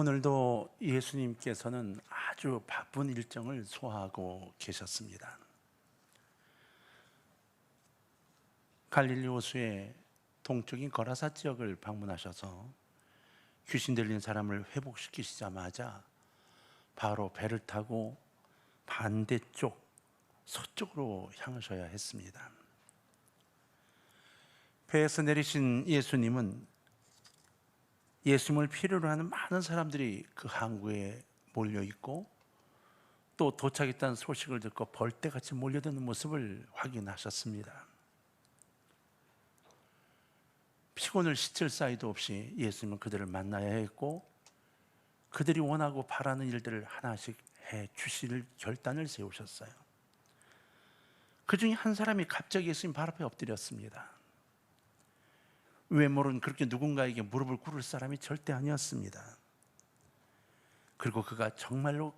오늘도 예수님께서는 아주 바쁜 일정을 소화하고 계셨습니다. 갈릴리 호수의 동쪽인 거라사 지역을 방문하셔서 귀신 들린 사람을 회복시키시자마자 바로 배를 타고 반대쪽 서쪽으로 향하셔야 했습니다. 배에서 내리신 예수님은 예수님을 필요로 하는 많은 사람들이 그 항구에 몰려 있고 또 도착했다는 소식을 듣고 벌떼같이 몰려드는 모습을 확인하셨습니다. 피곤을 씻을 사이도 없이 예수님은 그들을 만나야 했고 그들이 원하고 바라는 일들을 하나씩 해 주실 결단을 세우셨어요. 그 중에 한 사람이 갑자기 예수님 발 앞에 엎드렸습니다. 외모는 그렇게 누군가에게 무릎을 꿇을 사람이 절대 아니었습니다. 그리고 그가 정말로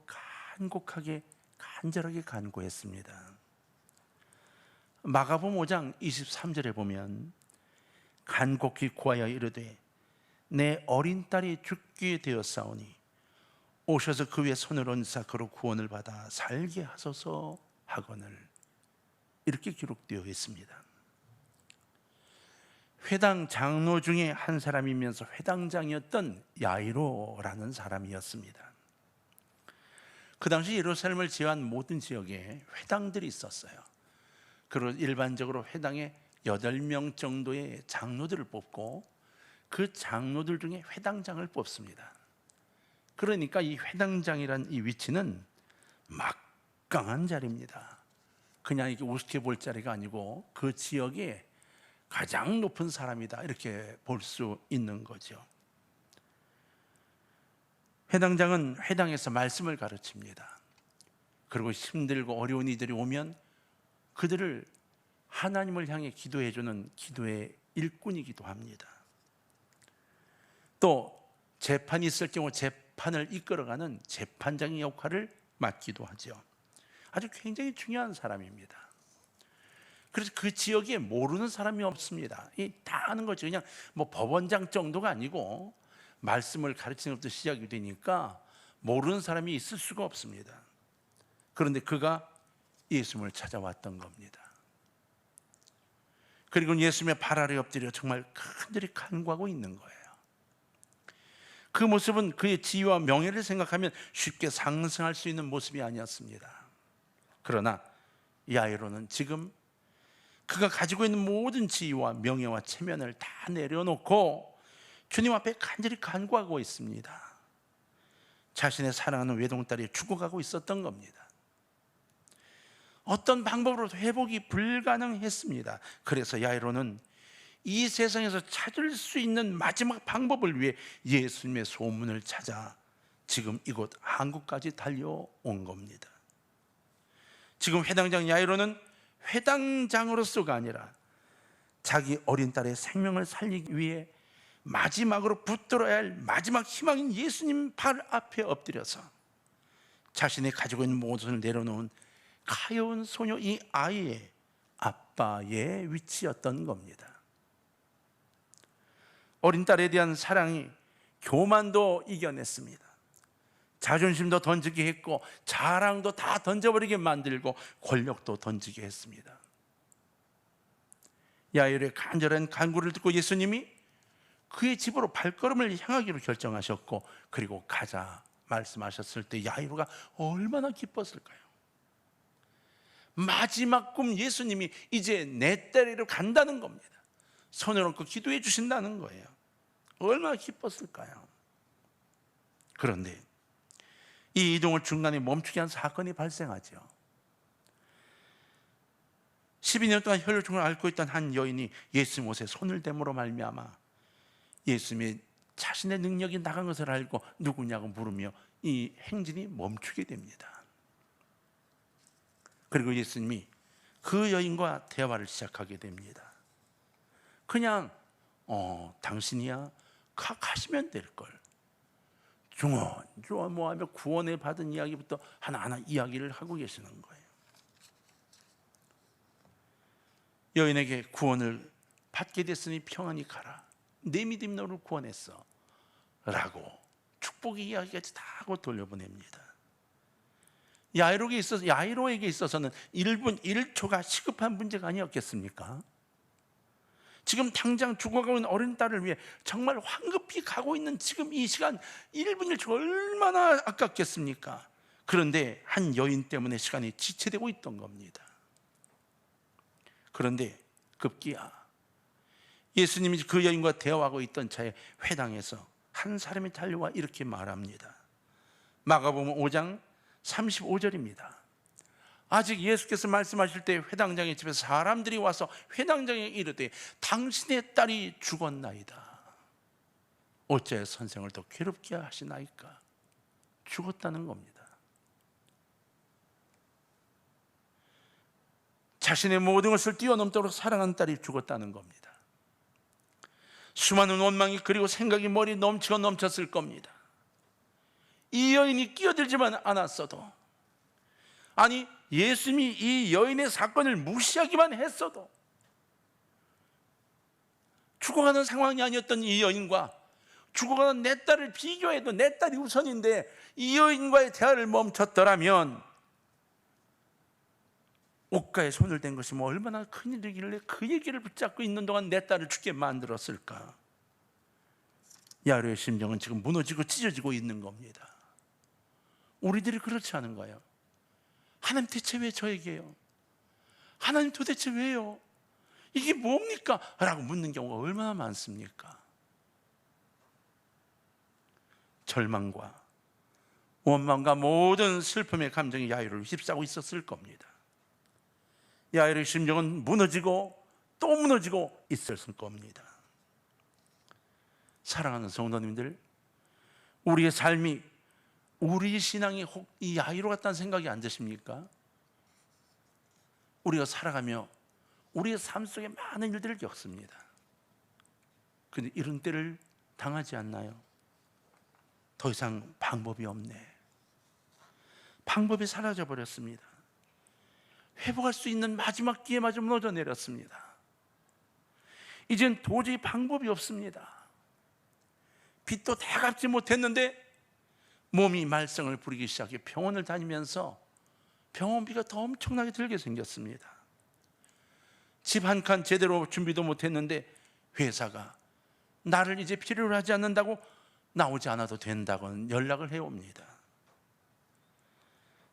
간곡하게 간절하게 간구했습니다. 마가복음 5장 23절에 보면 간곡히 구하여 이르되 내 어린 딸이 죽게 되었사오니 오셔서 그 위에 손을 얹사 그로 구원을 받아 살게 하소서 하거늘, 이렇게 기록되어 있습니다. 회당 장로 중에 한 사람이면서 회당장이었던 야이로라는 사람이었습니다. 그 당시 예루살렘을 제외한 모든 지역에 회당들이 있었어요. 그리고 일반적으로 회당에 8명 정도의 장로들을 뽑고 그 장로들 중에 회당장을 뽑습니다. 그러니까 이 회당장이란 이 위치는 막강한 자리입니다. 그냥 이렇게 우습게 볼 자리가 아니고 그 지역에 가장 높은 사람이다, 이렇게 볼 수 있는 거죠. 회당장은 회당에서 말씀을 가르칩니다. 그리고 힘들고 어려운 이들이 오면 그들을 하나님을 향해 기도해주는 기도의 일꾼이기도 합니다. 또 재판이 있을 경우 재판을 이끌어가는 재판장의 역할을 맡기도 하죠. 아주 굉장히 중요한 사람입니다. 그래서 그 지역에 모르는 사람이 없습니다. 다 아는 거죠. 그냥 뭐 법원장 정도가 아니고 말씀을 가르치는 것부터 시작이 되니까 모르는 사람이 있을 수가 없습니다. 그런데 그가 예수님을 찾아왔던 겁니다. 그리고 예수님의 발 아래 엎드려 정말 간절히 간구하고 있는 거예요. 그 모습은 그의 지위와 명예를 생각하면 쉽게 상승할 수 있는 모습이 아니었습니다. 그러나 야이로는 지금 그가 가지고 있는 모든 지위와 명예와 체면을 다 내려놓고 주님 앞에 간절히 간구하고 있습니다. 자신의 사랑하는 외동딸이 죽어가고 있었던 겁니다. 어떤 방법으로도 회복이 불가능했습니다. 그래서 야이로는 이 세상에서 찾을 수 있는 마지막 방법을 위해 예수님의 소문을 찾아 지금 이곳 한국까지 달려온 겁니다. 지금 회당장 야이로는 회당장으로서가 아니라 자기 어린 딸의 생명을 살리기 위해 마지막으로 붙들어야 할 마지막 희망인 예수님 발 앞에 엎드려서 자신이 가지고 있는 모든 것을 내려놓은 가여운 소녀, 이 아이의 아빠의 위치였던 겁니다. 어린 딸에 대한 사랑이 교만도 이겨냈습니다. 자존심도 던지게 했고 자랑도 다 던져버리게 만들고 권력도 던지게 했습니다. 야이로의 간절한 간구를 듣고 예수님이 그의 집으로 발걸음을 향하기로 결정하셨고 그리고 가자 말씀하셨을 때 야이로가 얼마나 기뻤을까요? 마지막 꿈, 예수님이 이제 내 딸에게로 간다는 겁니다. 손을 얹고 기도해 주신다는 거예요. 얼마나 기뻤을까요? 그런데 이 이동을 중간에 멈추게 한 사건이 발생하죠. 12년 동안 혈류증을 앓고 있던 한 여인이 예수님 옷에 손을 댐으로 말미암아 예수님의 자신의 능력이 나간 것을 알고 누구냐고 물으며 이 행진이 멈추게 됩니다. 그리고 예수님이 그 여인과 대화를 시작하게 됩니다. 그냥 당신이야 가시면 될걸, 중원 뭐 하며 구원을 받은 이야기부터 하나하나 이야기를 하고 계시는 거예요. 여인에게 구원을 받게 됐으니 평안히 가라, 내 믿음이 너를 구원했어 라고 축복의 이야기까지 다 하고 돌려보냅니다. 야이로에게 있어서는 1분 1초가 시급한 문제가 아니었겠습니까? 지금 당장 죽어가고 있는 어린 딸을 위해 정말 황급히 가고 있는 지금 이 시간 1분 1초 얼마나 아깝겠습니까? 그런데 한 여인 때문에 시간이 지체되고 있던 겁니다. 그런데 급기야 예수님이 그 여인과 대화하고 있던 차에 회당에서 한 사람이 달려와 이렇게 말합니다. 마가복음 5장 35절입니다. 아직 예수께서 말씀하실 때 회당장의 집에서 사람들이 와서 회당장에 이르되 당신의 딸이 죽었나이다. 어째 선생을 더 괴롭게 하시나이까? 죽었다는 겁니다. 자신의 모든 것을 뛰어넘도록 사랑하는 딸이 죽었다는 겁니다. 수많은 원망이 그리고 생각이 머리에 넘치고 넘쳤을 겁니다. 이 여인이 끼어들지만 않았어도, 아니 예수님이 이 여인의 사건을 무시하기만 했어도, 죽어가는 상황이 아니었던 이 여인과 죽어가는 내 딸을 비교해도 내 딸이 우선인데 이 여인과의 대화를 멈췄더라면 옷가에 손을 댄 것이 뭐 얼마나 큰일이길래 그 얘기를 붙잡고 있는 동안 내 딸을 죽게 만들었을까? 야이로의 심정은 지금 무너지고 찢어지고 있는 겁니다. 우리들이 그렇지 않은 거예요. 하나님 대체 왜 저에게요? 하나님 도대체 왜요? 이게 뭡니까? 라고 묻는 경우가 얼마나 많습니까? 절망과 원망과 모든 슬픔의 감정이 야이로를 휩싸고 있었을 겁니다. 야이로의 심정은 무너지고 또 무너지고 있었을 겁니다. 사랑하는 성도님들, 우리의 삶이, 우리 신앙이 혹 이 야이로 같다는 생각이 안 드십니까? 우리가 살아가며 우리의 삶 속에 많은 일들을 겪습니다. 그런데 이런 때를 당하지 않나요? 더 이상 방법이 없네. 방법이 사라져 버렸습니다. 회복할 수 있는 마지막 기회마저 무너져 내렸습니다. 이젠 도저히 방법이 없습니다. 빚도 다 갚지 못했는데 몸이 말썽을 부리기 시작해 병원을 다니면서 병원비가 더 엄청나게 들게 생겼습니다. 집 한 칸 제대로 준비도 못했는데 회사가 나를 이제 필요로 하지 않는다고 나오지 않아도 된다고 연락을 해옵니다.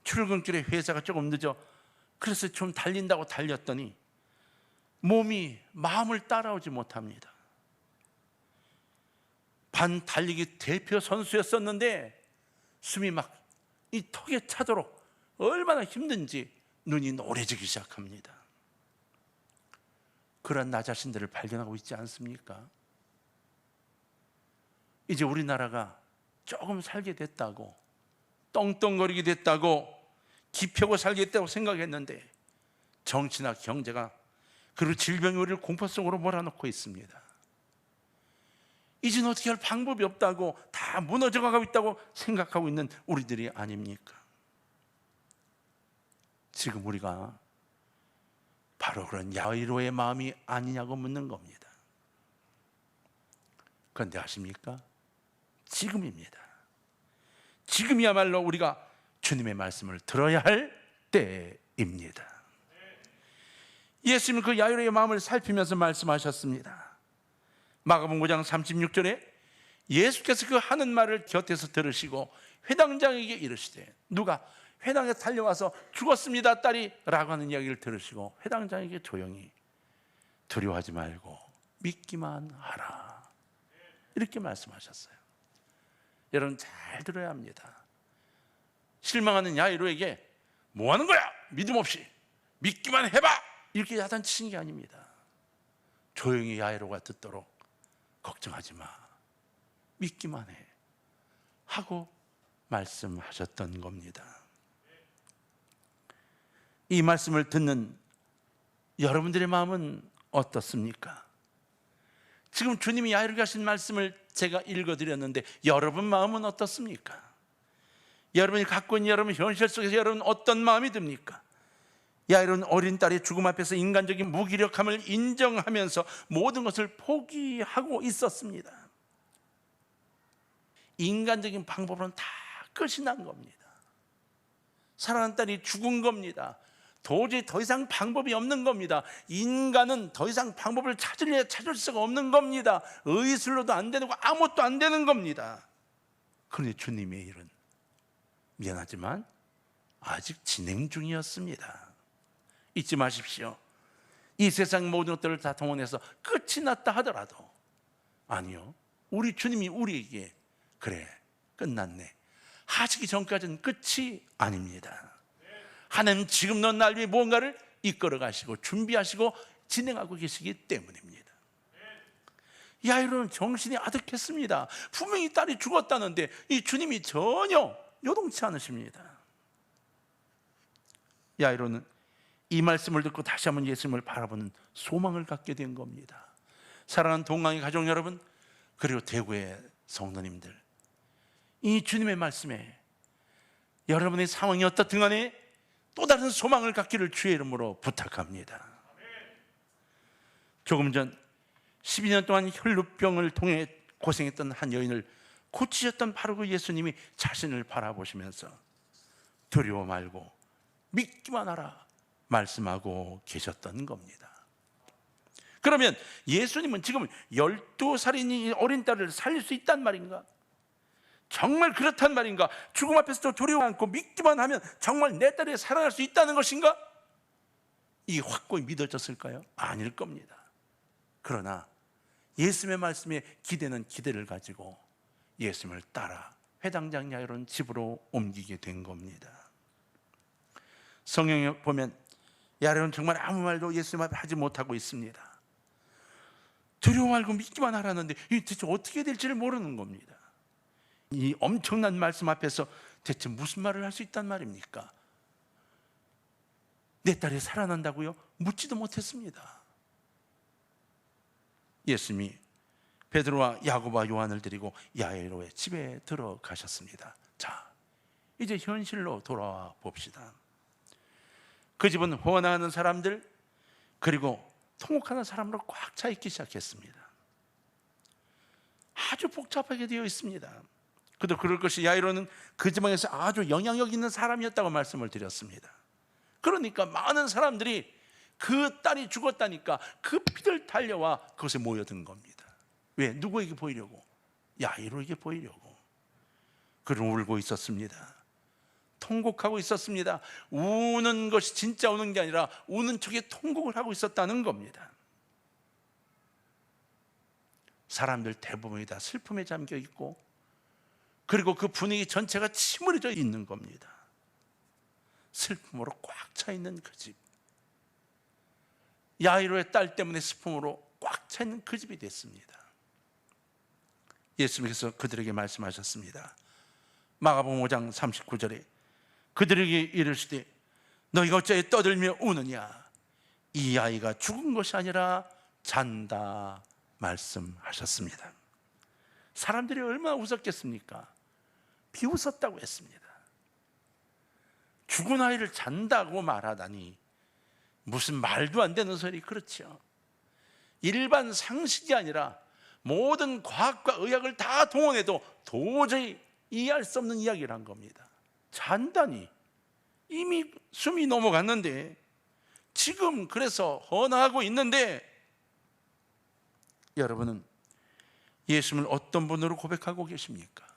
출근길에 회사가 조금 늦어 그래서 좀 달린다고 달렸더니 몸이 마음을 따라오지 못합니다. 반 달리기 대표 선수였었는데 숨이 막 이 턱에 차도록 얼마나 힘든지 눈이 노래지기 시작합니다. 그런 나 자신들을 발견하고 있지 않습니까? 이제 우리나라가 조금 살게 됐다고, 떵떵거리게 됐다고, 기펴고 살겠다고 생각했는데 정치나 경제가 그리고 질병이 우리를 공포 속으로 몰아넣고 있습니다. 이제는 어떻게 할 방법이 없다고, 다 무너져가고 있다고 생각하고 있는 우리들이 아닙니까? 지금 우리가 바로 그런 야이로의 마음이 아니냐고 묻는 겁니다. 그런데 아십니까? 지금입니다. 지금이야말로 우리가 주님의 말씀을 들어야 할 때입니다. 예수님은 그 야이로의 마음을 살피면서 말씀하셨습니다. 마가복음 5장 36절에 예수께서 그 하는 말을 곁에서 들으시고 회당장에게 이르시되, 누가 회당에 달려와서 죽었습니다 딸이 라고 하는 이야기를 들으시고 회당장에게 조용히 두려워하지 말고 믿기만 하라 이렇게 말씀하셨어요. 여러분 잘 들어야 합니다. 실망하는 야이로에게 뭐 하는 거야? 믿음 없이 믿기만 해봐 이렇게 야단치신 게 아닙니다. 조용히 야이로가 듣도록 걱정하지 마, 믿기만 해 하고 말씀하셨던 겁니다. 이 말씀을 듣는 여러분들의 마음은 어떻습니까? 지금 주님이 야이로에게 하신 말씀을 제가 읽어드렸는데 여러분 마음은 어떻습니까? 여러분이 갖고 있는 여러분 현실 속에서 여러분 어떤 마음이 듭니까? 야이로는 어린 딸의 죽음 앞에서 인간적인 무기력함을 인정하면서 모든 것을 포기하고 있었습니다. 인간적인 방법으로는 다 끝이 난 겁니다. 사랑하는 딸이 죽은 겁니다. 도저히 더 이상 방법이 없는 겁니다. 인간은 더 이상 방법을 찾을 수가 없는 겁니다. 의술로도 안 되고 아무것도 안 되는 겁니다. 그런데 주님의 일은 미안하지만 아직 진행 중이었습니다. 잊지 마십시오. 이 세상 모든 것들을 다 동원해서 끝이 났다 하더라도 아니요, 우리 주님이 우리에게 그래 끝났네 하시기 전까지는 끝이 아닙니다. 하나님 지금 넌 날 위해 무언가를 이끌어 가시고 준비하시고 진행하고 계시기 때문입니다. 야이로는 정신이 아득했습니다. 분명히 딸이 죽었다는데 이 주님이 전혀 요동치 않으십니다. 야이로는 이 말씀을 듣고 다시 한번 예수님을 바라보는 소망을 갖게 된 겁니다. 사랑하는 동강의 가족 여러분, 그리고 대구의 성도님들, 이 주님의 말씀에 여러분의 상황이 어떻든 간에 또 다른 소망을 갖기를 주의 이름으로 부탁합니다. 조금 전 12년 동안 혈루병을 통해 고생했던 한 여인을 고치셨던 바로 그 예수님이 자신을 바라보시면서 두려워 말고 믿기만 하라 말씀하고 계셨던 겁니다. 그러면 예수님은 지금 12살인 어린 딸을 살릴 수 있단 말인가? 정말 그렇단 말인가? 죽음 앞에서도 두려워 않고 믿기만 하면 정말 내 딸이 살아날 수 있다는 것인가? 이게 확고히 믿어졌을까요? 아닐 겁니다. 그러나 예수님의 말씀에 기대는 기대를 가지고 예수님을 따라 회당장 야이로는 집으로 옮기게 된 겁니다. 성경에 보면 야이로는 정말 아무 말도 예수님 앞에 하지 못하고 있습니다. 두려워 말고 믿기만 하라는데 이 대체 어떻게 될지를 모르는 겁니다. 이 엄청난 말씀 앞에서 대체 무슨 말을 할 수 있단 말입니까? 내 딸이 살아난다고요? 묻지도 못했습니다. 예수님이 베드로와 야고보와 요한을 데리고 야이로의 집에 들어가셨습니다. 자, 이제 현실로 돌아와 봅시다. 그 집은 원하는 사람들 그리고 통곡하는 사람으로 꽉 차 있기 시작했습니다. 아주 복잡하게 되어 있습니다. 그도 그럴 것이 야이로는 그 지방에서 아주 영향력 있는 사람이었다고 말씀을 드렸습니다. 그러니까 많은 사람들이 그 딸이 죽었다니까 급히들 달려와 그것에 모여든 겁니다. 왜? 누구에게 보이려고? 야이로에게 보이려고. 그는 울고 있었습니다. 통곡하고 있었습니다. 우는 것이 진짜 우는 게 아니라 우는 척에 통곡을 하고 있었다는 겁니다. 사람들 대부분이 다 슬픔에 잠겨 있고 그리고 그 분위기 전체가 침울해져 있는 겁니다. 슬픔으로 꽉 차 있는 그 집, 야이로의 딸 때문에 슬픔으로 꽉 차 있는 그 집이 됐습니다. 예수님께서 그들에게 말씀하셨습니다. 마가복음 5장 39절에 그들에게 이르시되 너희가 어찌하여 떠들며 우느냐? 이 아이가 죽은 것이 아니라 잔다 말씀하셨습니다. 사람들이 얼마나 웃었겠습니까? 비웃었다고 했습니다. 죽은 아이를 잔다고 말하다니 무슨 말도 안 되는 소리. 그렇죠. 일반 상식이 아니라 모든 과학과 의학을 다 동원해도 도저히 이해할 수 없는 이야기를 한 겁니다. 잔다니, 이미 숨이 넘어갔는데 지금 그래서 헌화하고 있는데, 여러분은 예수님을 어떤 분으로 고백하고 계십니까?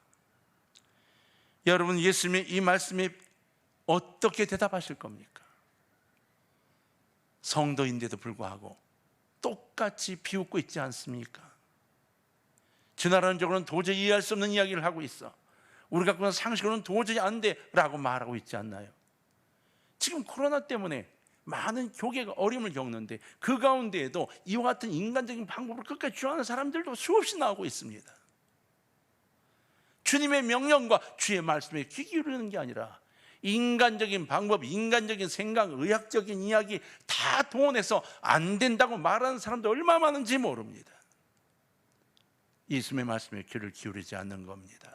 여러분 예수님의 이 말씀에 어떻게 대답하실 겁니까? 성도인데도 불구하고 똑같이 비웃고 있지 않습니까? 주나라적으로는 도저히 이해할 수 없는 이야기를 하고 있어. 우리 갖고 있는 상식으로는 도저히 안 돼 라고 말하고 있지 않나요? 지금 코로나 때문에 많은 교계가 어려움을 겪는데 그 가운데에도 이와 같은 인간적인 방법을 끝까지 주장하는 사람들도 수없이 나오고 있습니다. 주님의 명령과 주의 말씀에 귀 기울이는 게 아니라 인간적인 방법, 인간적인 생각, 의학적인 이야기 다 동원해서 안 된다고 말하는 사람도 얼마나 많은지 모릅니다. 예수님의 말씀에 귀를 기울이지 않는 겁니다.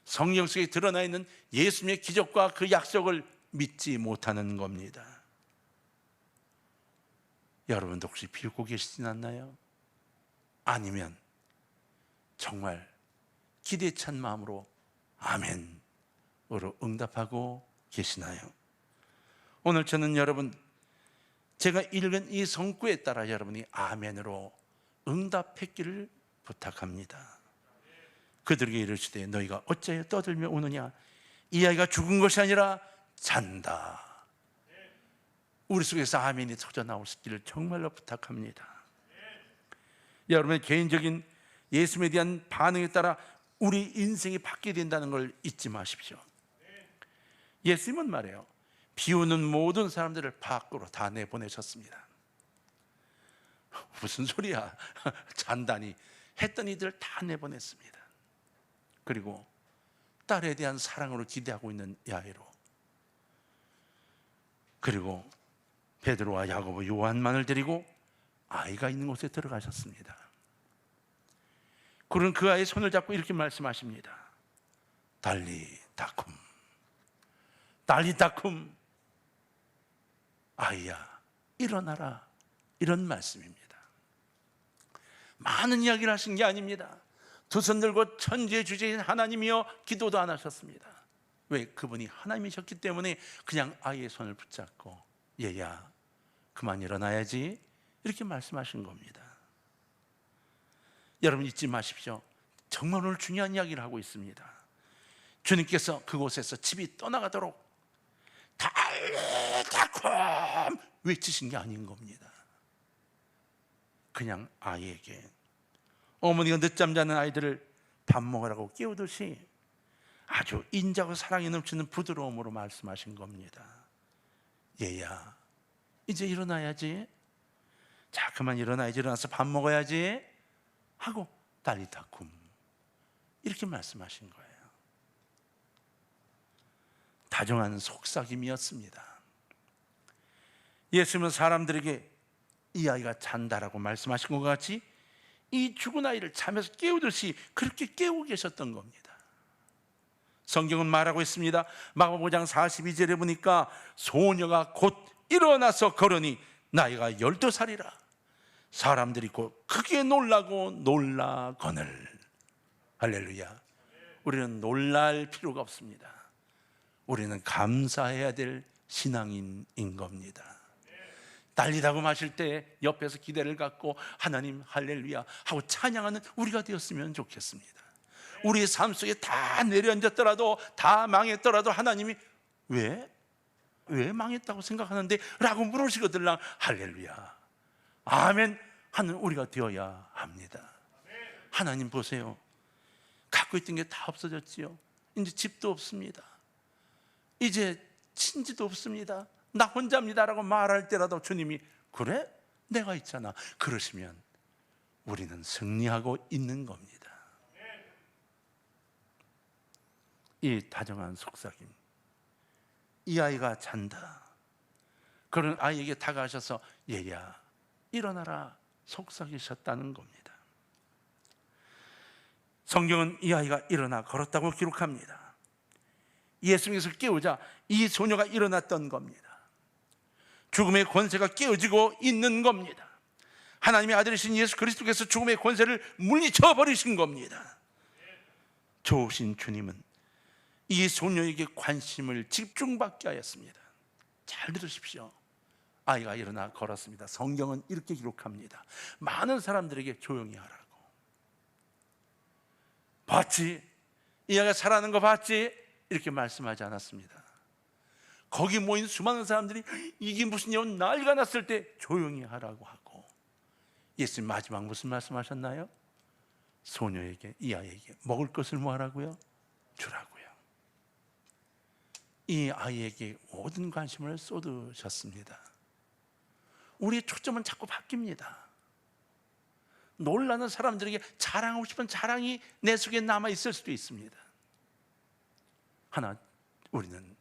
성경 속에 드러나 있는 예수님의 기적과 그 약속을 믿지 못하는 겁니다. 여러분도 혹시 비웃고 계시진 않나요? 아니면 정말 기대 찬 마음으로 아멘으로 응답하고 계시나요? 오늘 저는 여러분, 제가 읽은 이 성구에 따라 여러분이 아멘으로 응답했기를 부탁합니다. 그들에게 이르시되 너희가 어찌하여 떠들며 우느냐? 이 아이가 죽은 것이 아니라 잔다. 우리 속에서 아멘이 터져 나올 수 있기를 정말로 부탁합니다. 여러분의 개인적인 예수님에 대한 반응에 따라 우리 인생이 바뀌게 된다는 걸 잊지 마십시오. 예수님은 말해요, 비우는 모든 사람들을 밖으로 다 내보내셨습니다. 무슨 소리야? 잔다니 했던 이들 다 내보냈습니다. 그리고 딸에 대한 사랑으로 기대하고 있는 야이로, 그리고 베드로와 야고보, 요한만을 데리고 아이가 있는 곳에 들어가셨습니다. 그런 그 아이의 손을 잡고 이렇게 말씀하십니다. 달리 다쿰, 달리 다쿰, 아이야 일어나라, 이런 말씀입니다. 많은 이야기를 하신 게 아닙니다. 두 손 들고 천지의 주제인 하나님이여 기도도 안 하셨습니다. 왜? 그분이 하나님이셨기 때문에 그냥 아이의 손을 붙잡고 얘야 그만 일어나야지, 이렇게 말씀하신 겁니다. 여러분 잊지 마십시오. 정말 오늘 중요한 이야기를 하고 있습니다. 주님께서 그곳에서 집이 떠나가도록 달리다쿰 외치신 게 아닌 겁니다. 그냥 아이에게, 어머니가 늦잠 자는 아이들을 밥 먹으라고 깨우듯이 아주 인자고 사랑이 넘치는 부드러움으로 말씀하신 겁니다. 얘야 이제 일어나야지, 자 그만 일어나야지, 일어나서 밥 먹어야지 하고 달리다쿰 이렇게 말씀하신 거예요. 다정한 속삭임이었습니다. 예수님은 사람들에게 이 아이가 잔다라고 말씀하신 것 같이 이 죽은 아이를 잠에서 깨우듯이 그렇게 깨우고 계셨던 겁니다. 성경은 말하고 있습니다. 마가복음 5장 42절에 보니까 소녀가 곧 일어나서 걸으니 나이가 12살이라 사람들이 곧 크게 놀라고 놀라거늘. 할렐루야. 우리는 놀랄 필요가 없습니다. 우리는 감사해야 될 신앙인인 겁니다. 달리다고 마실 때 옆에서 기대를 갖고 하나님 할렐루야 하고 찬양하는 우리가 되었으면 좋겠습니다. 우리의 삶 속에 다 내려앉았더라도, 다 망했더라도 하나님이 왜 망했다고 생각하는데? 라고 물으시거든요. 할렐루야 아멘 하는 우리가 되어야 합니다. 하나님 보세요, 갖고 있던 게 다 없어졌지요. 이제 집도 없습니다. 이제 친지도 없습니다. 나 혼자입니다라고 말할 때라도 주님이 그래? 내가 있잖아, 그러시면 우리는 승리하고 있는 겁니다. 이 다정한 속삭임, 이 아이가 잔다, 그런 아이에게 다가가셔서 얘야 일어나라 속삭이셨다는 겁니다. 성경은 이 아이가 일어나 걸었다고 기록합니다. 예수님께서 깨우자 이 소녀가 일어났던 겁니다. 죽음의 권세가 깨어지고 있는 겁니다. 하나님의 아들이신 예수 그리스도께서 죽음의 권세를 물리쳐 버리신 겁니다. 좋으신 주님은 이 소녀에게 관심을 집중받게 하였습니다. 잘 들으십시오. 아이가 일어나 걸었습니다. 성경은 이렇게 기록합니다. 많은 사람들에게 조용히 하라고. 봤지? 이 아이가 살아나는 거 봤지? 이렇게 말씀하지 않았습니다. 거기 모인 수많은 사람들이 이게 무슨 일, 난리가 났을 때 조용히 하라고 하고, 예수님 마지막 무슨 말씀하셨나요? 소녀에게, 이 아이에게 먹을 것을 뭐 하라고요? 주라고요. 이 아이에게 모든 관심을 쏟으셨습니다. 우리의 초점은 자꾸 바뀝니다. 놀라는 사람들에게 자랑하고 싶은 자랑이 내 속에 남아 있을 수도 있습니다. 하나, 우리는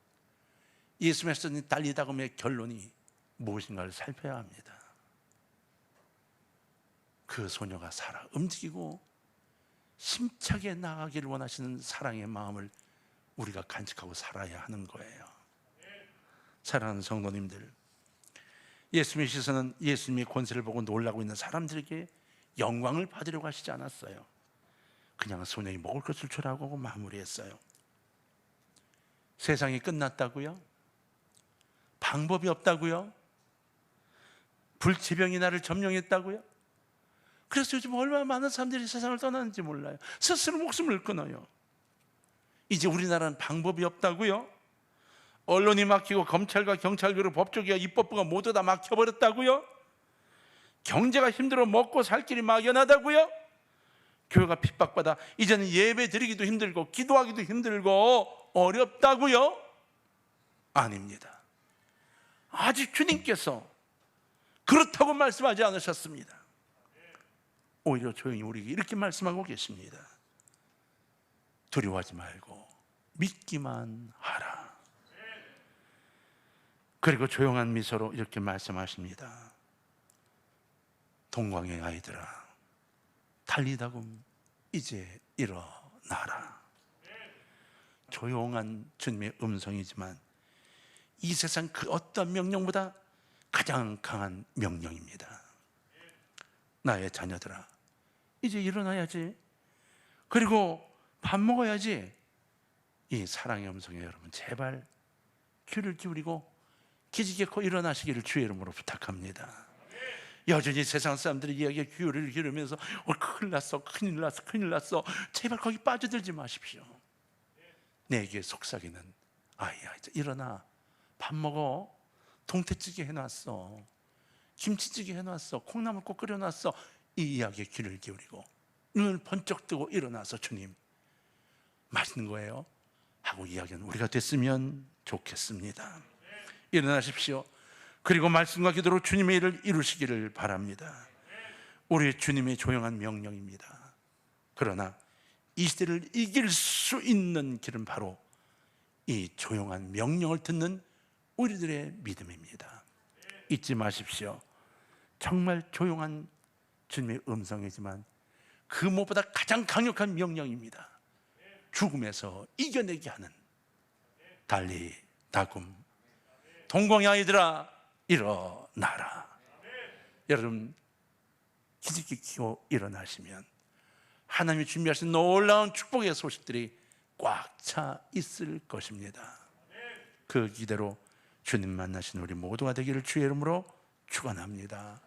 예수님께서 달리다금의 결론이 무엇인가를 살펴야 합니다. 그 소녀가 살아 움직이고 힘차게 나아가기를 원하시는 사랑의 마음을 우리가 간직하고 살아야 하는 거예요. 사랑하는 성도님들, 예수님의 시선은 예수님의 권세를 보고 놀라고 있는 사람들에게 영광을 받으려고 하시지 않았어요. 그냥 소년이 먹을 것을 주라고 하고 마무리했어요. 세상이 끝났다고요? 방법이 없다고요? 불치병이 나를 점령했다고요? 그래서 요즘 얼마나 많은 사람들이 세상을 떠나는지 몰라요. 스스로 목숨을 끊어요. 이제 우리나라는 방법이 없다고요? 언론이 막히고 검찰과 경찰 그리고 법조계와 입법부가 모두 다 막혀버렸다고요? 경제가 힘들어 먹고 살 길이 막연하다고요? 교회가 핍박받아 이제는 예배 드리기도 힘들고 기도하기도 힘들고 어렵다고요? 아닙니다. 아직 주님께서 그렇다고 말씀하지 않으셨습니다. 오히려 조용히 우리에게 이렇게 말씀하고 계십니다. 두려워하지 말고 믿기만 하라. 그리고 조용한 미소로 이렇게 말씀하십니다. 동광의 아이들아, 달리다금 이제 일어나라. 조용한 주님의 음성이지만 이 세상 그 어떤 명령보다 가장 강한 명령입니다. 나의 자녀들아, 이제 일어나야지. 그리고 밥 먹어야지. 이 사랑의 음성에 여러분 제발 귀를 기울이고 기지개코 일어나시기를 주의 이름으로 부탁합니다. 여전히 세상 사람들이 이야기에 귀를 기울이면서 큰일 났어, 큰일 났어, 큰일 났어. 제발 거기 빠져들지 마십시오. 내게 속삭이는 아이야, 이제 일어나. 밥 먹어. 동태찌개 해놨어. 김치찌개 해놨어. 콩나물국 끓여놨어. 이 이야기에 귀를 기울이고 눈을 번쩍 뜨고 일어나서 주님 맛있는 거예요 하고 이야기하는 우리가 됐으면 좋겠습니다. 일어나십시오. 그리고 말씀과 기도로 주님의 일을 이루시기를 바랍니다. 우리 주님의 조용한 명령입니다. 그러나 이 시대를 이길 수 있는 길은 바로 이 조용한 명령을 듣는 우리들의 믿음입니다. 잊지 마십시오. 정말 조용한 주님의 음성이지만 그 무엇보다 가장 강력한 명령입니다. 죽음에서 이겨내게 하는 달리 다굼 동광의 아이들아 일어나라. 여러분 기지개 켜고 일어나시면 하나님이 준비하신 놀라운 축복의 소식들이 꽉 차 있을 것입니다. 그 기대로 주님 만나신 우리 모두가 되기를 주의 이름으로 축원합니다.